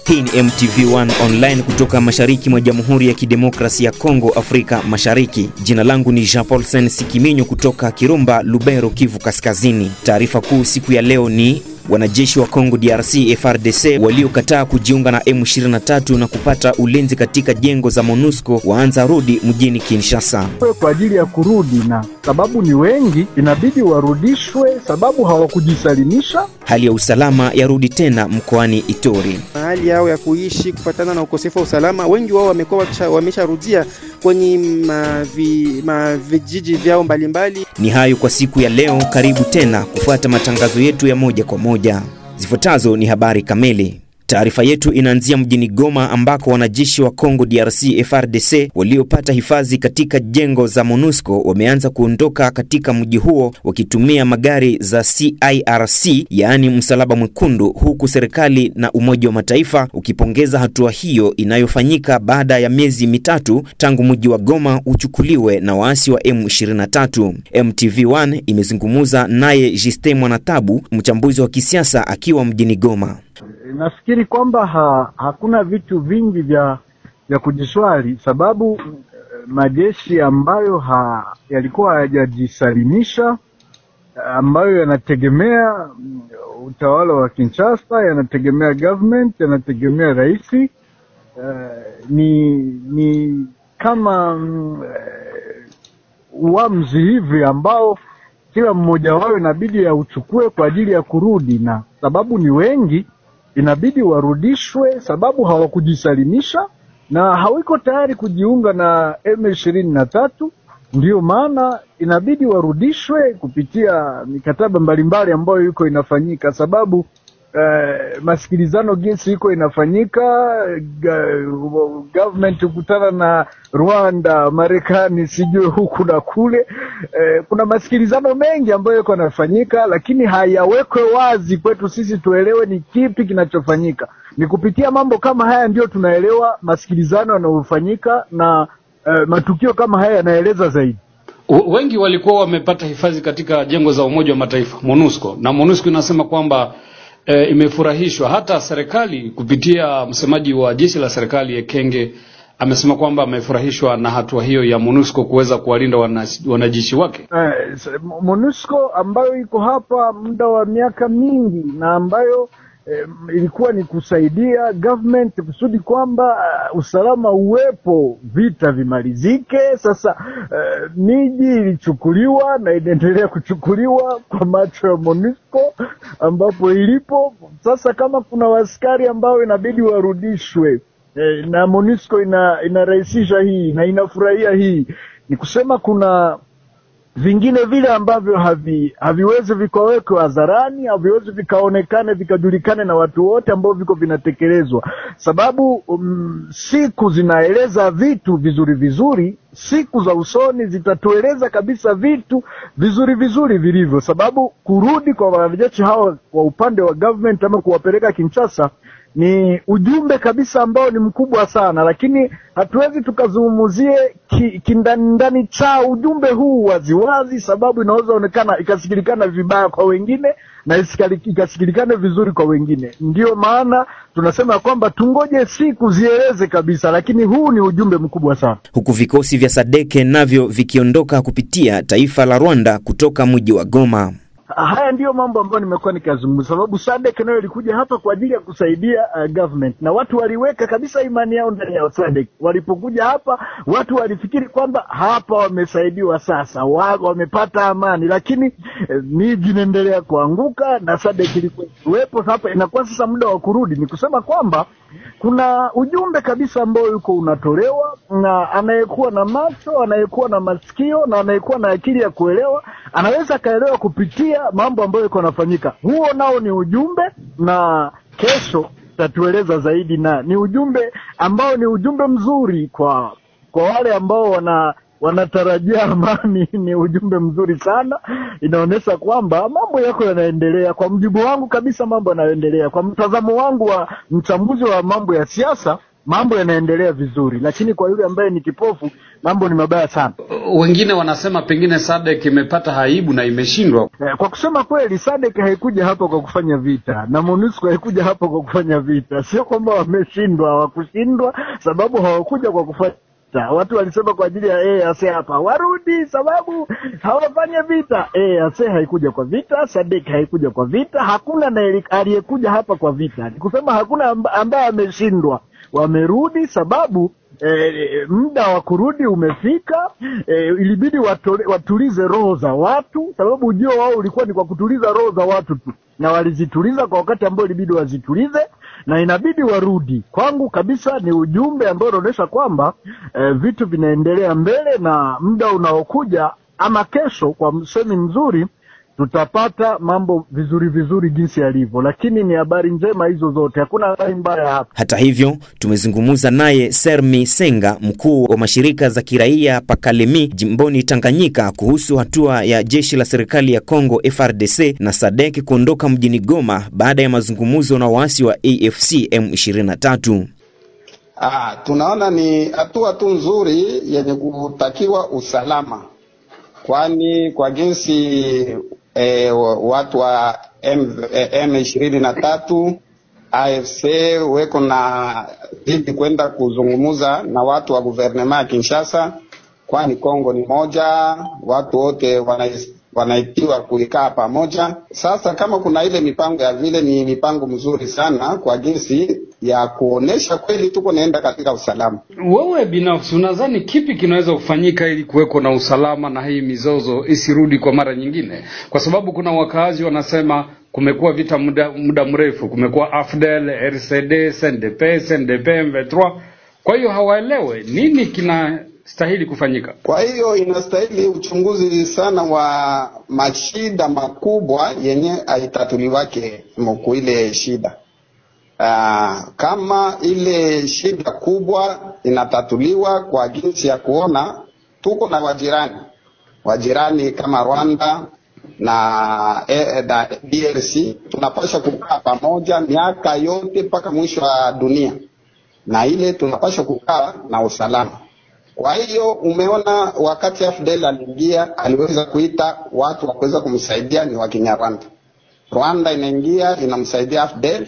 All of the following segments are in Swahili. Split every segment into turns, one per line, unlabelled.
Hii ni MTV1 online kutoka mashariki mwa Jamhuri ya Kidemokrasia ya Kongo, Afrika Mashariki. Jina langu ni Jean Paulsen Sikiminyo kutoka Kirumba, Lubero, Kivu Kaskazini. Taarifa kuu siku ya leo ni wanajeshi wa Kongo DRC FARDC waliokataa kujiunga na M23 na kupata ulinzi katika jengo za MONUSCO waanza rudi mjini Kinshasa.
Kwa ajili ya kurudi, na sababu ni wengi, inabidi warudishwe sababu hawakujisalimisha.
Hali ya usalama yarudi tena mkoani Ituri.
Hali yao ya kuishi kufatana na ukosefu wa usalama, wengi wao wamesharudia kwenye vijiji vyao mbalimbali.
Ni hayo kwa siku ya leo. Karibu tena kufuata matangazo yetu ya moja kwa moja. Zifuatazo ni habari kamili. Taarifa yetu inaanzia mjini Goma ambako wanajeshi wa Kongo DRC FARDC waliopata hifadhi katika jengo za MONUSCO wameanza kuondoka katika mji huo wakitumia magari za CIRC, yaani Msalaba Mwekundu, huku serikali na Umoja wa Mataifa ukipongeza hatua hiyo inayofanyika baada ya miezi mitatu tangu mji wa Goma uchukuliwe na waasi wa M23. MTV1 imezungumza naye Justin Mwanatabu, mchambuzi wa kisiasa akiwa mjini Goma.
Nafikiri kwamba hakuna vitu vingi vya kujiswali, sababu majeshi ambayo yalikuwa hayajisalimisha, ambayo yanategemea utawala wa Kinshasa, yanategemea government, yanategemea rais, ni kama uamuzi hivi ambao kila mmoja wao inabidi ya uchukue kwa ajili ya kurudi, na sababu ni wengi, inabidi warudishwe sababu hawakujisalimisha na hawiko tayari kujiunga na M23. Ndio maana inabidi warudishwe kupitia mikataba mbalimbali ambayo yuko inafanyika, sababu masikilizano jinsi yuko inafanyika, government kukutana na Rwanda, Marekani, sijui huku na kule, kuna masikilizano mengi ambayo yuko yanafanyika, lakini hayawekwe wazi kwetu sisi tuelewe ni kipi kinachofanyika. Ni kupitia mambo kama haya ndio tunaelewa masikilizano yanayofanyika, na matukio kama haya yanaeleza zaidi.
Wengi walikuwa wamepata hifadhi katika jengo za Umoja wa Mataifa MONUSCO, na MONUSCO inasema kwamba imefurahishwa. Hata serikali kupitia msemaji wa jeshi la serikali Ekenge amesema kwamba amefurahishwa na hatua hiyo ya MONUSCO kuweza kuwalinda wanajeshi wake.
MONUSCO ambayo iko hapa muda wa miaka mingi na ambayo ilikuwa ni kusaidia government kusudi kwamba usalama uwepo, vita vimalizike. Sasa miji ilichukuliwa na inaendelea kuchukuliwa kwa macho ya MONUSCO ambapo ilipo sasa. Kama kuna askari ambao inabidi warudishwe, na MONUSCO inarahisisha hii na inafurahia hii, ni kusema kuna vingine vile ambavyo haviwezi vikawekwa hadharani, haviwezi vikaonekane vikajulikane na watu wote ambao viko vinatekelezwa, sababu siku zinaeleza vitu vizuri vizuri. Siku za usoni zitatueleza kabisa vitu vizuri vizuri vilivyo, sababu kurudi kwa wanajeshi hao wa upande wa government ama kuwapeleka Kinshasa ni ujumbe kabisa ambao ni mkubwa sana, lakini hatuwezi tukazungumzie kindani cha ujumbe huu waziwazi, sababu inaweza onekana ikasikilikana vibaya kwa wengine na ikasikilikana vizuri kwa wengine. Ndio maana tunasema kwamba tungoje siku zieleze kabisa, lakini huu ni ujumbe mkubwa sana.
Huku vikosi vya SADC navyo vikiondoka kupitia taifa la Rwanda kutoka mji wa Goma.
Haya ndiyo mambo ambayo nimekuwa nikazungumza, sababu SADC nayo ilikuja hapa kwa ajili ya kusaidia government, na watu waliweka kabisa imani yao ndani ya SADC. Walipokuja hapa watu walifikiri kwamba hapa wamesaidiwa, sasa wamepata amani, lakini miji inaendelea kuanguka na SADC ilikuwepo hapa. Inakuwa sasa muda wa kurudi. Ni kusema kwamba kuna ujumbe kabisa ambao yuko unatolewa, na anayekuwa na macho, anayekuwa na masikio na anayekuwa na akili ya kuelewa anaweza kaelewa kupitia mambo ambayo yako yanafanyika. Huo nao ni ujumbe, na kesho tatueleza zaidi, na ni ujumbe ambao ni ujumbe mzuri kwa wale ambao wanatarajia amani. Ni ujumbe mzuri sana, inaonyesha kwamba mambo yako yanaendelea. Kwa mjibu wangu kabisa mambo yanaendelea. Kwa mtazamo wangu wa mchambuzi wa mambo ya siasa, mambo yanaendelea vizuri, lakini kwa yule ambaye ni kipofu mambo ni mabaya sana.
Wengine wanasema pengine SADC imepata aibu na imeshindwa.
Kwa kusema kweli, SADC haikuja hapa kwa kufanya vita na MONUSCO haikuja hapa kwa kufanya vita. Sio kwamba wameshindwa, hawakushindwa, sababu hawakuja kwa kufanya vita. Watu walisema kwa ajili ya EAC hapa warudi sababu hawafanya vita. EAC haikuja kwa vita, SADC haikuja kwa vita, hakuna aliyekuja hapa kwa vita. Nikusema hakuna ambaye ameshindwa. Wamerudi sababu muda wa kurudi umefika. Ilibidi watulize roho za watu, sababu ujio wao ulikuwa ni kwa kutuliza roho za watu tu, na walizituliza kwa wakati ambao ilibidi wazitulize, na inabidi warudi. Kwangu kabisa ni ujumbe ambao unaonyesha kwamba vitu vinaendelea mbele, na muda unaokuja ama kesho kwa msemi mzuri tutapata mambo vizuri jinsi yalivyo, lakini ni habari njema hizo zote, hakuna habari mbaya hapa.
Hata hivyo, tumezungumza naye Sermi Senga, mkuu wa mashirika za kiraia Pakalemi jimboni Tanganyika, kuhusu hatua ya jeshi la serikali ya Kongo FARDC na SADC kuondoka mjini Goma baada ya mazungumzo na waasi wa AFC M23.
Tunaona ni hatua tu nzuri yenye kutakiwa usalama, kwani kwa jinsi watu wa M23 AFC weko na dhidi kwenda kuzungumuza na watu wa guvernema ya Kinshasa, kwani Kongo ni moja, watu wote wanaitiwa kuikaa pamoja. Sasa kama kuna ile mipango ya vile, ni mipango mzuri sana kwa jinsi ya kuonesha kweli tuko naenda katika usalama.
Wewe binafsi unadhani kipi kinaweza kufanyika ili kuweko na usalama na hii mizozo isirudi kwa mara nyingine? Kwa sababu kuna wakazi wanasema kumekuwa vita muda mrefu, kumekuwa AFDL, RCD, CNDP, M23. Kwa hiyo hawaelewe nini kinastahili kufanyika.
Kwa hiyo inastahili uchunguzi sana wa mashida makubwa yenye haitatuliwake mku ile shida. Kama ile shida kubwa inatatuliwa kwa jinsi ya kuona tuko na wajirani kama Rwanda na DRC, tunapaswa kukaa pamoja miaka yote mpaka mwisho wa dunia, na ile tunapaswa kukaa na usalama. Kwa hiyo umeona wakati AFDL aliingia, aliweza kuita watu wa kuweza kumsaidia ni wa Kinyarwanda. Rwanda inaingia inamsaidia AFDL,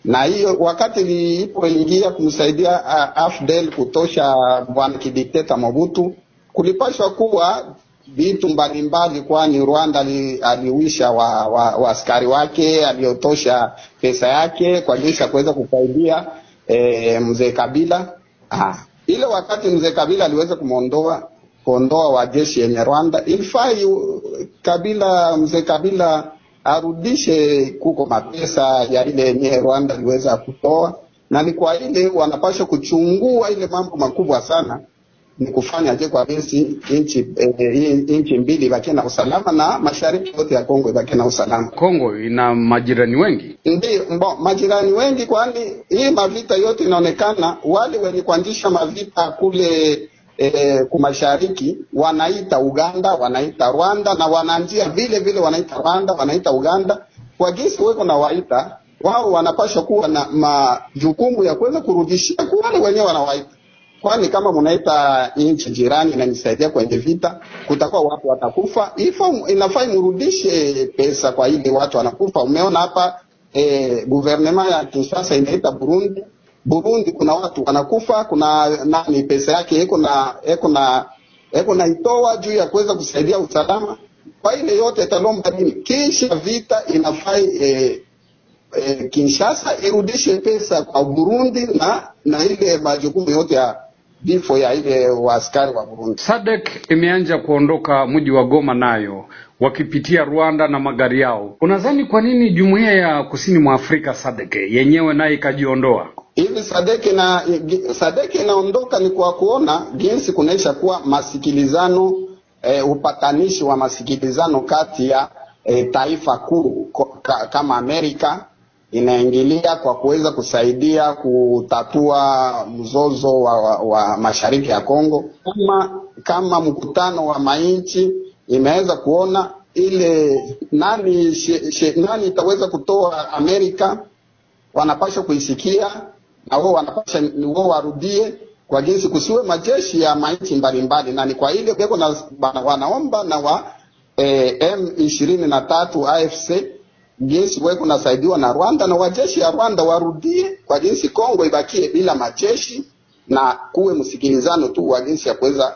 na hiyo wakati ilipoingia kumsaidia AFDL kutosha bwana kidikteta Mobutu, kulipashwa kuwa vitu mbalimbali, kwani Rwanda aliwisha wa askari wake, aliotosha pesa yake kwa jinsi ya kuweza kusaidia mzee Kabila. Ile wakati mzee Kabila aliweza kuondoa wajeshi yenye Rwanda, ilifai mzee Kabila arudishe kuko mapesa ya ile yenye Rwanda aliweza kutoa, na ni kwa ile wanapaswa kuchungua ile mambo makubwa sana, ni kufanya je kwa jinsi inchi mbili ibaki na usalama na mashariki yote ya Kongo ibaki na usalama.
Kongo ina majirani wengi.
Ndio, majirani wengi, kwani hii mavita yote inaonekana wale wenye kuanzisha mavita kule kumashariki wanaita Uganda, wanaita Rwanda, na wanaanzia vile wanaita Rwanda, wanaita Uganda. Kwa jinsi weko na waita, wao wanapaswa kuwa na majukumu ya kuweza kurudishia kwa wale wenyewe wanawaita. Kwani kama mnaita nchi jirani na nisaidia kwenye vita, kutakuwa watu watakufa. Inafai mrudishe pesa kwa ile watu wanakufa. Umeona hapa guvernema ya Kinshasa inaita Burundi kuna watu wanakufa, kuna nani pesa yake eko na itoa juu ya kuweza kusaidia usalama. Kwa ile yote talomba nini? Kisha vita inafai Kinshasa irudishe pesa kwa Burundi na ile majukumu yote ya vifo ya ile waaskari wa Burundi.
SADC imeanza kuondoka mji wa Goma nayo wakipitia Rwanda na magari yao. Unadhani kwa nini jumuiya ya kusini mwa Afrika SADC yenyewe nayo ikajiondoa?
Hivi SADC inaondoka ni kwa kuona jinsi kunaisha kuwa masikilizano, upatanishi wa masikilizano kati ya taifa kuu kama Amerika inaingilia kwa kuweza kusaidia kutatua mzozo wa mashariki ya Kongo. Kama mkutano wa mainchi imeweza kuona ile nani itaweza kutoa Amerika, wanapaswa kuisikia na wao warudie kwa jinsi kusiwe majeshi ya manchi mbalimbali, na ni kwa ile beko na wanaomba na wa M23 AFC jinsi weko nasaidiwa na Rwanda na wajeshi ya Rwanda warudie kwa jinsi Kongo ibakie bila majeshi na kuwe msikilizano tu wa jinsi ya kuweza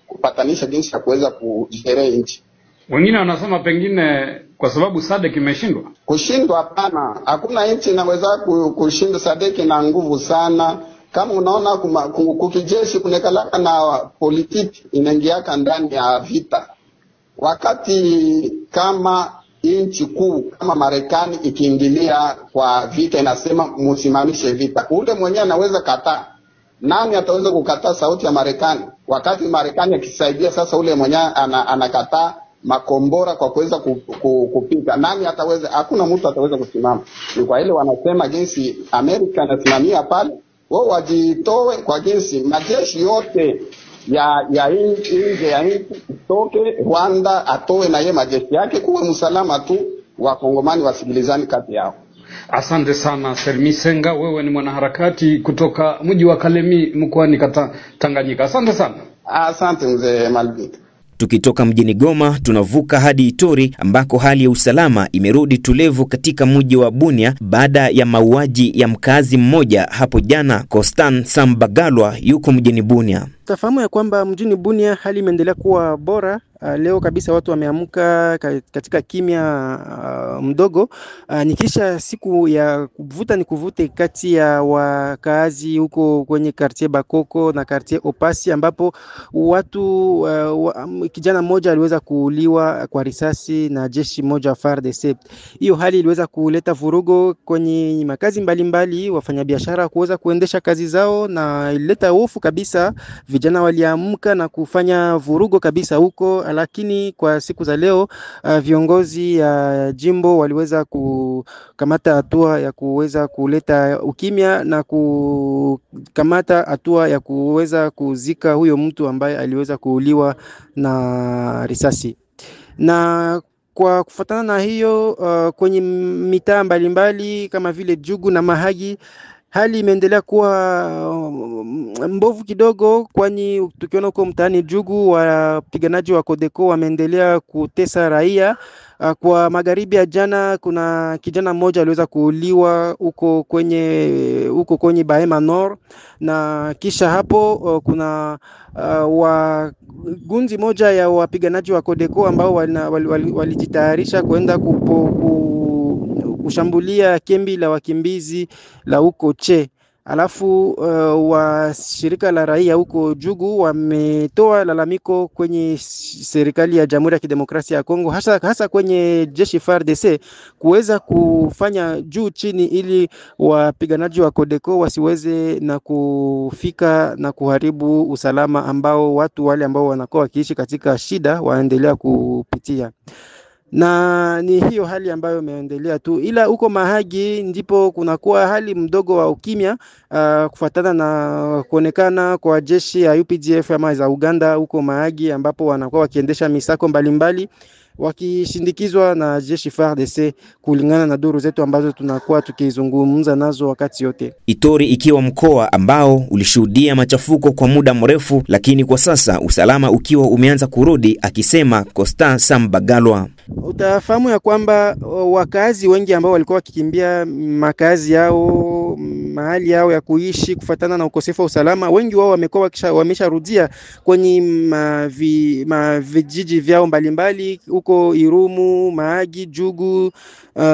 kupatanisha jinsi ya kuweza kujere nchi.
Wengine wanasema pengine kwa sababu SADC imeshindwa.
Kushindwa hapana, hakuna nchi inaweza kushinda. SADC na nguvu sana. Kama unaona kukijeshi kunekalaka na politiki inaingiaka ndani ya vita. Wakati kama nchi kuu kama Marekani ikiingilia kwa vita inasema msimamishe vita, ule mwenyewe anaweza kataa. Nani ataweza kukataa sauti ya Marekani? Wakati Marekani akisaidia sasa ule mwenyewe anakataa makombora kwa kuweza kupita. Nani ataweza? Hakuna mtu ataweza kusimama. Ni kwa ile wanasema jinsi Amerika anasimamia pale, wao wajitoe kwa jinsi majeshi yote ya nje ya nchi toke Rwanda atoe na yeye majeshi yake, kuwe msalama tu wa Kongomani wasikilizani kati yao.
Asante sana Sermi Senga, wewe ni mwanaharakati kutoka mji wa Kalemi mkoani Tanganyika. Asante sana.
Asante mzee Malvika.
Tukitoka mjini Goma tunavuka hadi Ituri ambako hali ya usalama imerudi tulivu katika mji wa Bunia baada ya mauaji ya mkazi mmoja hapo jana. Constant Sambagalwa yuko mjini Bunia.
Tafahamu ya kwamba mjini Bunia hali imeendelea kuwa bora. Leo kabisa watu wameamka katika kimya mdogo. Nikisha siku ya kuvuta ni kuvute kati ya wakaazi huko kwenye quartier Bakoko na quartier Opasi, ambapo watu kijana mmoja aliweza kuuliwa kwa risasi na jeshi moja wa FARDC. Hiyo hali iliweza kuleta vurugo kwenye makazi mbalimbali, wafanyabiashara kuweza kuendesha kazi zao, na ilileta hofu kabisa. Vijana waliamka na kufanya vurugo kabisa huko. Lakini kwa siku za leo viongozi ya jimbo waliweza kukamata hatua ya kuweza kuleta ukimya na kukamata hatua ya kuweza kuzika huyo mtu ambaye aliweza kuuliwa na risasi. Na kwa kufuatana na hiyo kwenye mitaa mbalimbali kama vile Jugu na Mahagi, hali imeendelea kuwa mbovu kidogo, kwani tukiona huko mtaani Jugu wapiganaji wa Codeco wameendelea kutesa raia. Kwa magharibi ya jana kuna kijana mmoja aliweza kuuliwa huko kwenye Bahema Nord, na kisha hapo kuna gunzi moja ya wapiganaji wa Codeco ambao walijitayarisha kwenda kushambulia kambi la wakimbizi la huko Che. Alafu wa shirika la raia huko Jugu wametoa lalamiko kwenye serikali ya Jamhuri ya Kidemokrasia ya Kongo, hasa kwenye jeshi FARDC kuweza kufanya juu chini ili wapiganaji wa Codeco wasiweze na kufika na kuharibu usalama ambao watu wale ambao wanakuwa wakiishi katika shida waendelea kupitia. Na ni hiyo hali ambayo imeendelea tu, ila huko Mahagi ndipo kunakuwa hali mdogo wa ukimya kufuatana na kuonekana kwa jeshi ya UPDF ama za Uganda huko Mahagi, ambapo wanakuwa wakiendesha misako mbalimbali wakishindikizwa na jeshi FARDC, kulingana na duru zetu ambazo tunakuwa tukizungumza nazo wakati yote.
Ituri ikiwa mkoa ambao ulishuhudia machafuko kwa muda mrefu, lakini kwa sasa usalama ukiwa umeanza kurudi, akisema Constant Sambagalwa.
Utafahamu ya kwamba wakazi wengi ambao walikuwa wakikimbia makazi yao, mahali yao ya kuishi kufuatana na ukosefu wa usalama, wengi wao wamesharudia kwenye vijiji vyao mbalimbali huko Irumu, Mahagi, Jugu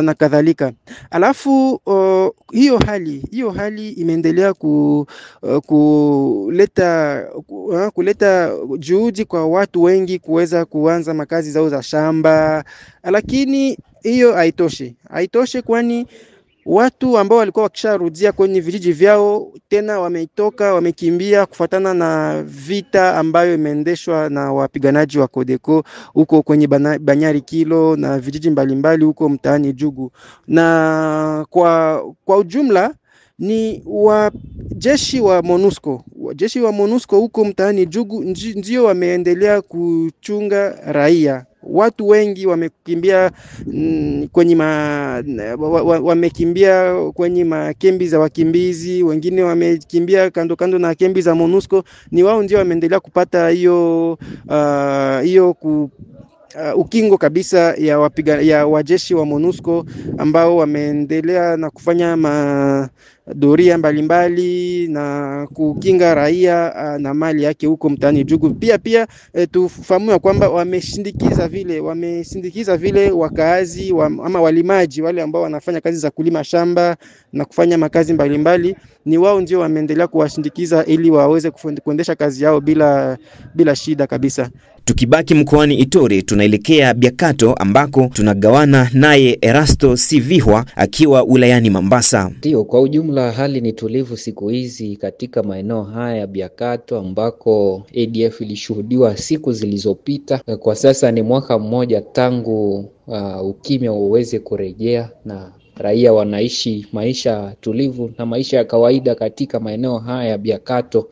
na kadhalika. Alafu hiyo hali imeendelea kuleta juhudi kwa watu wengi kuweza kuanza makazi zao za shamba, lakini hiyo haitoshe, kwani watu ambao walikuwa wakisharudia kwenye vijiji vyao tena wamekimbia kufuatana na vita ambayo imeendeshwa na wapiganaji wa Codeco huko kwenye Banyari Kilo na vijiji mbalimbali huko mtaani Jugu. Na kwa ujumla ni jeshi wa MONUSCO huko mtaani Jugu ndio wameendelea kuchunga raia watu wengi wamekimbia wamekimbia kwenye makembi za wakimbizi, wengine wamekimbia kando na kembi za MONUSCO. Ni wao ndio wameendelea kupata hiyo ukingo kabisa ya wajeshi wa MONUSCO ambao wameendelea na kufanya doria mbalimbali na kukinga raia na mali yake huko mtaani Jugu. Pia tufahamu kwamba wamesindikiza vile wakaazi ama walimaji wale ambao wanafanya kazi za kulima shamba na kufanya makazi mbalimbali. Ni wao ndio wameendelea kuwashindikiza ili waweze kuendesha kazi yao bila shida kabisa.
Tukibaki mkoani Ituri, tunaelekea Biakato ambako tunagawana naye Erasto Sivihwa akiwa wilayani Mambasa.
Ndio, kwa ujumla hali ni tulivu siku hizi katika maeneo haya ya Biakato ambako ADF ilishuhudiwa siku zilizopita. Kwa sasa ni mwaka mmoja tangu ukimya uweze kurejea na raia wanaishi maisha tulivu na maisha ya kawaida katika maeneo haya ya Biakato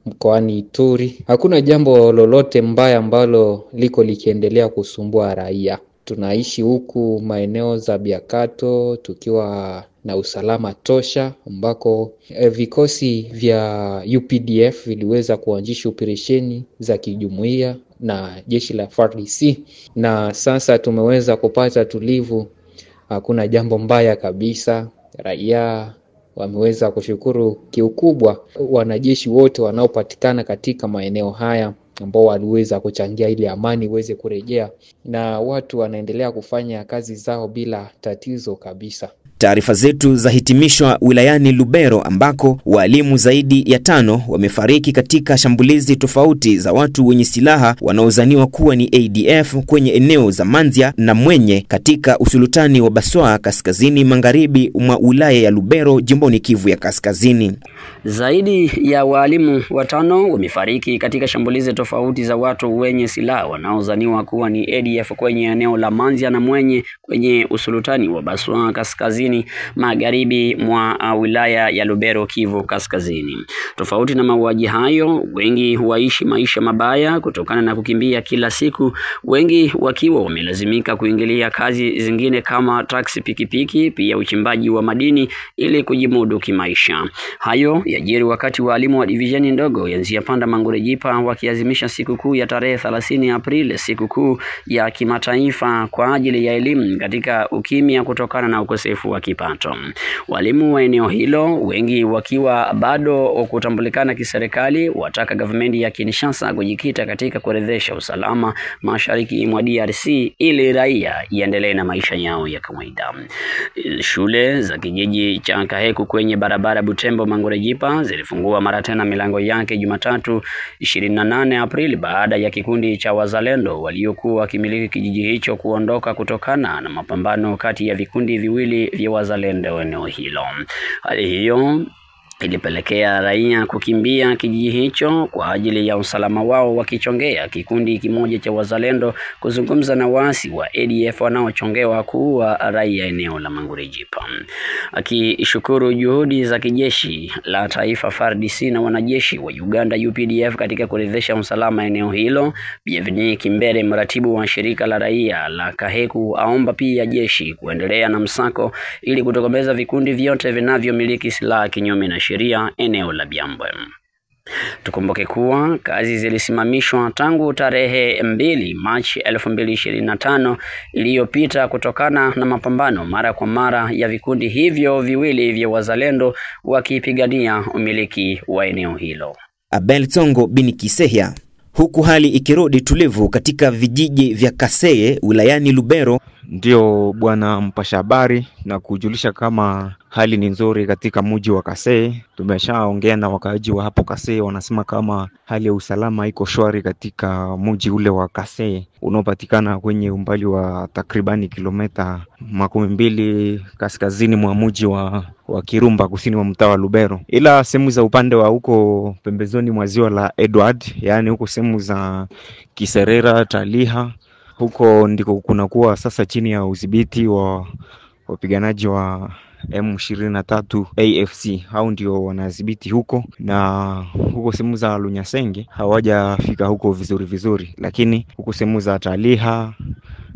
mkoani Ituri. Hakuna jambo lolote mbaya ambalo liko likiendelea kusumbua raia. Tunaishi huku maeneo za Biakato tukiwa na usalama tosha, ambako vikosi vya UPDF viliweza kuanzisha operesheni za kijumuiya na jeshi la FARDC, na sasa tumeweza kupata tulivu. Hakuna jambo mbaya kabisa. Raia wameweza kushukuru kiukubwa wanajeshi wote wanaopatikana katika maeneo haya ambao waliweza kuchangia ili amani iweze kurejea, na watu wanaendelea kufanya kazi zao bila tatizo kabisa.
Taarifa zetu zahitimishwa wilayani Lubero ambako walimu zaidi ya 5 wamefariki katika shambulizi tofauti za watu wenye silaha wanaozaniwa kuwa ni ADF kwenye eneo za Manzia na Mwenye katika usultani wa Baswa kaskazini magharibi mwa wilaya ya Lubero jimboni Kivu ya Kaskazini.
Zaidi ya walimu 5 wamefariki katika shambulizi tofauti za watu wenye silaha wanaozaniwa kuwa ni ADF kwenye eneo la Manzia na Mwenye kwenye usultani wa Baswa kaskazini magharibi mwa wilaya ya Lubero, Kivu Kaskazini. Tofauti na mauaji hayo, wengi huishi maisha mabaya kutokana na kukimbia kila siku, wengi wakiwa wamelazimika kuingilia kazi zingine kama taxi, pikipiki, pia uchimbaji wa madini ili kujimudu kimaisha. Hayo yajiri wakati walimu wa divisheni ndogo ya Nziapanda Mangurejipa wakiazimisha sikukuu ya tarehe 30 Aprili, sikukuu ya kimataifa kwa ajili ya elimu katika ukimya kutokana na ukosefu wa kipato. Walimu wa eneo hilo, wengi wakiwa bado kutambulikana kiserikali, wataka government ya Kinshasa kujikita katika kurejesha usalama mashariki mwa DRC ili raia iendelee na maisha yao ya kawaida. Shule za kijiji cha Kaheku kwenye barabara Butembo Mangurejipa zilifungua mara tena milango yake Jumatatu 28 Aprili baada ya kikundi cha wazalendo waliokuwa wakimiliki kijiji hicho kuondoka kutokana na mapambano kati ya vikundi viwili vya wazalendo eneo hilo. Hali hiyo ilipelekea raia kukimbia kijiji hicho kwa ajili ya usalama wao, wakichongea kikundi kimoja cha wazalendo kuzungumza na waasi wa ADF wanaochongewa kuua raia eneo la Mangurejipa. Akishukuru juhudi za kijeshi la taifa FARDC na wanajeshi wa Uganda UPDF katika kurejesha usalama eneo hilo, Bienvenue Kimbere, mratibu wa shirika la raia la Kaheku, aomba pia jeshi kuendelea na msako ili kutokomeza vikundi vyote vinavyomiliki silaha kinyume na sheria eneo la Byambwe. Tukumbuke kuwa kazi zilisimamishwa tangu tarehe 2 Machi 2025 iliyopita kutokana na mapambano mara kwa mara ya vikundi hivyo viwili vya wazalendo wakipigania umiliki wa eneo hilo.
Abel Tsongo Binikisehya. Huku hali ikirudi tulivu katika vijiji vya Kaseye wilayani Lubero.
Ndio bwana mpasha habari na kujulisha kama hali ni nzuri katika mji wa Kaseye. Tumeshaongea na wakaaji wa hapo Kaseye, wanasema kama hali ya usalama iko shwari katika mji ule wa Kaseye unaopatikana kwenye umbali wa takribani kilomita 12 kaskazini mwa mji wa Kirumba kusini mwa mtaa wa Lubero. Ila sehemu za upande wa huko pembezoni mwa ziwa la Edward, yani huko sehemu za Kiserera, Taliha, huko ndiko kunakuwa sasa chini ya udhibiti wa wapiganaji wa M23 AFC. Hao ndio wanadhibiti huko, na huko sehemu za Lunyasenge hawajafika huko vizuri, lakini huko sehemu za Taliha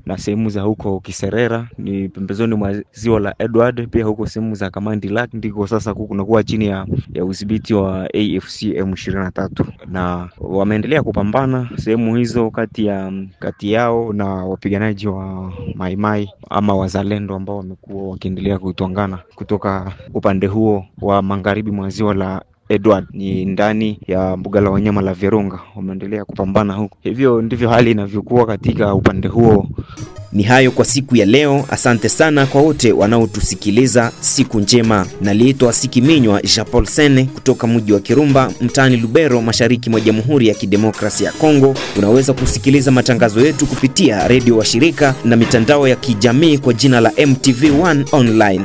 na sehemu za huko Kiserera ni pembezoni mwa ziwa la Edward, pia huko sehemu za Kamandi Lake ndiko sasa kunakuwa chini ya udhibiti wa AFC M23, na wameendelea kupambana sehemu hizo kati yao na wapiganaji wa Maimai ama wazalendo ambao wamekuwa wakiendelea kutwangana kutoka upande huo wa magharibi mwa ziwa la Edward, ni ndani ya mbuga la wanyama la Virunga. Wameendelea kupambana huko. Hivyo ndivyo hali inavyokuwa katika upande huo.
Ni hayo kwa siku ya leo. Asante sana kwa wote wanaotusikiliza. Siku njema. Naliitwa Sikiminywa Jean Paul Sene kutoka mji wa Kirumba, mtaani Lubero, mashariki mwa Jamhuri ya Kidemokrasia ya Kongo. Unaweza kusikiliza matangazo yetu kupitia redio wa shirika na mitandao ya kijamii kwa jina la MTV1 Online.